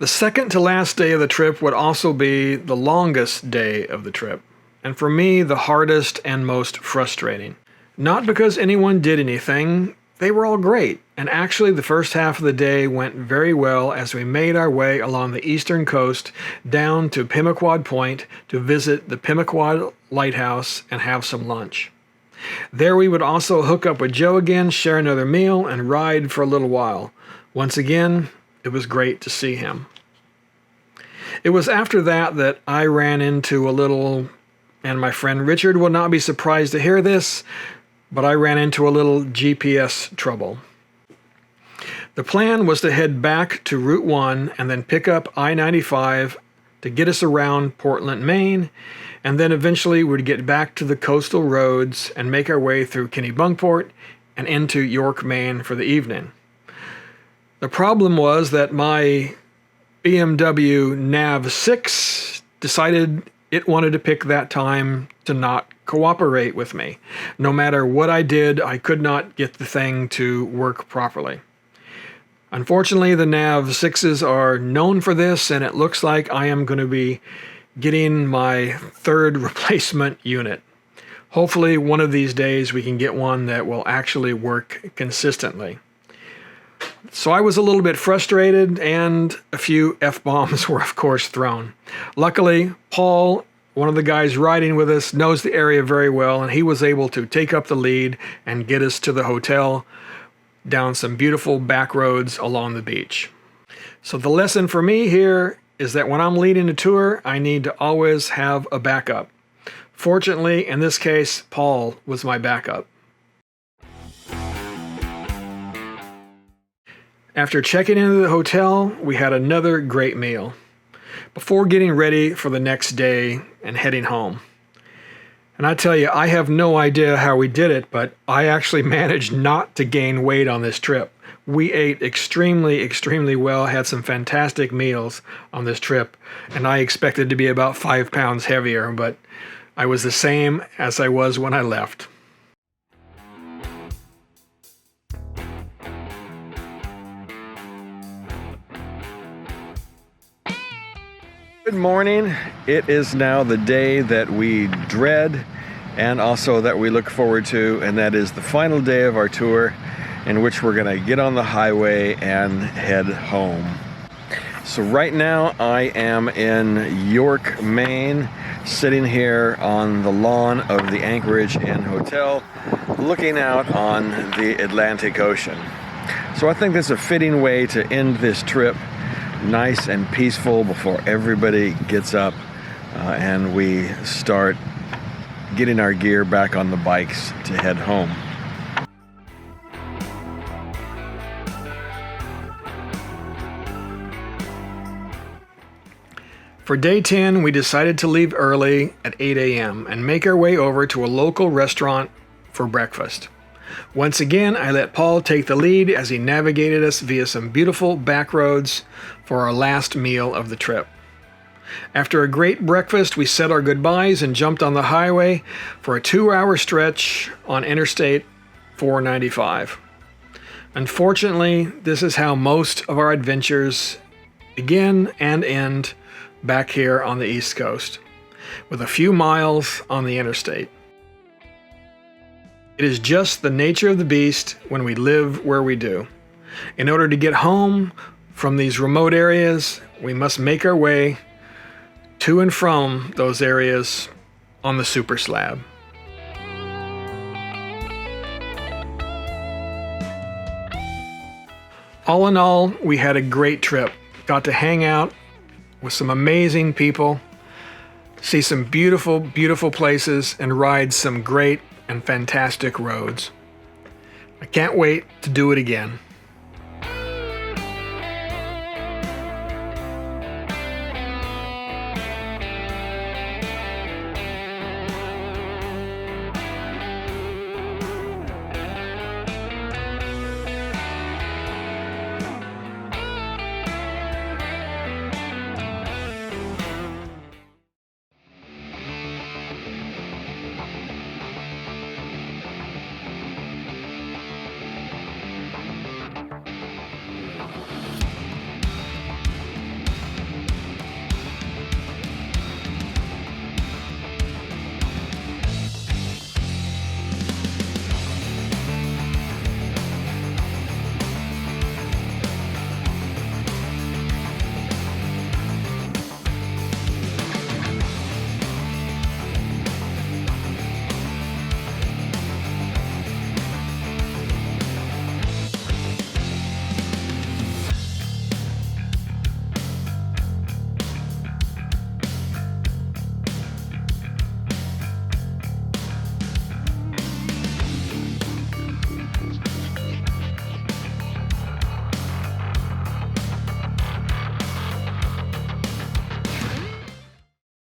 The second to last day of the trip would also be the longest day of the trip, and for me, the hardest and most frustrating. Not because anyone did anything, they were all great, and actually the first half of the day went very well as we made our way along the eastern coast down to Pemaquod Point to visit the Pemaquod Lighthouse and have some lunch. There we would also hook up with Joe again, share another meal, and ride for a little while. Once again, it was great to see him. It was after that I ran into a little, and my friend Richard will not be surprised to hear this, but I ran into a little GPS trouble. The plan was to head back to Route 1 and then pick up I-95 to get us around Portland, Maine, and then eventually we'd get back to the coastal roads and make our way through Kennebunkport and into York, Maine for the evening. The problem was that my BMW Nav 6 decided it wanted to pick that time to not cooperate with me. No matter what I did, I could not get the thing to work properly. Unfortunately, the Nav 6s are known for this, and it looks like I am going to be getting my third replacement unit. Hopefully, one of these days we can get one that will actually work consistently. So I was a little bit frustrated, and a few F-bombs were of course thrown. Luckily, Paul, one of the guys riding with us, knows the area very well, and he was able to take up the lead and get us to the hotel down some beautiful back roads along the beach. So the lesson for me here is that when I'm leading a tour, I need to always have a backup. Fortunately, in this case, Paul was my backup. After checking into the hotel, we had another great meal before getting ready for the next day and heading home. And I tell you, I have no idea how we did it, but I actually managed not to gain weight on this trip. We ate extremely, extremely well, had some fantastic meals on this trip, and I expected to be about 5 pounds heavier, but I was the same as I was when I left. Good morning. It is now the day that we dread and also that we look forward to, and that is the final day of our tour in which we're going to get on the highway and head home. So right now I am in York, Maine, sitting here on the lawn of the Anchorage Inn Hotel, looking out on the Atlantic Ocean. So I think this is a fitting way to end this trip nice and peaceful before everybody gets up and we start getting our gear back on the bikes to head home. For day 10, we decided to leave early at 8 a.m. and make our way over to a local restaurant for breakfast. Once again, I let Paul take the lead as he navigated us via some beautiful back roads for our last meal of the trip. After a great breakfast, we said our goodbyes and jumped on the highway for a 2-hour stretch on Interstate 495. Unfortunately, this is how most of our adventures begin and end back here on the East Coast, with a few miles on the interstate. It is just the nature of the beast when we live where we do. In order to get home from these remote areas, we must make our way to and from those areas on the super slab. All in all, we had a great trip. Got to hang out with some amazing people, see some beautiful, beautiful places, and ride some great and fantastic roads. I can't wait to do it again.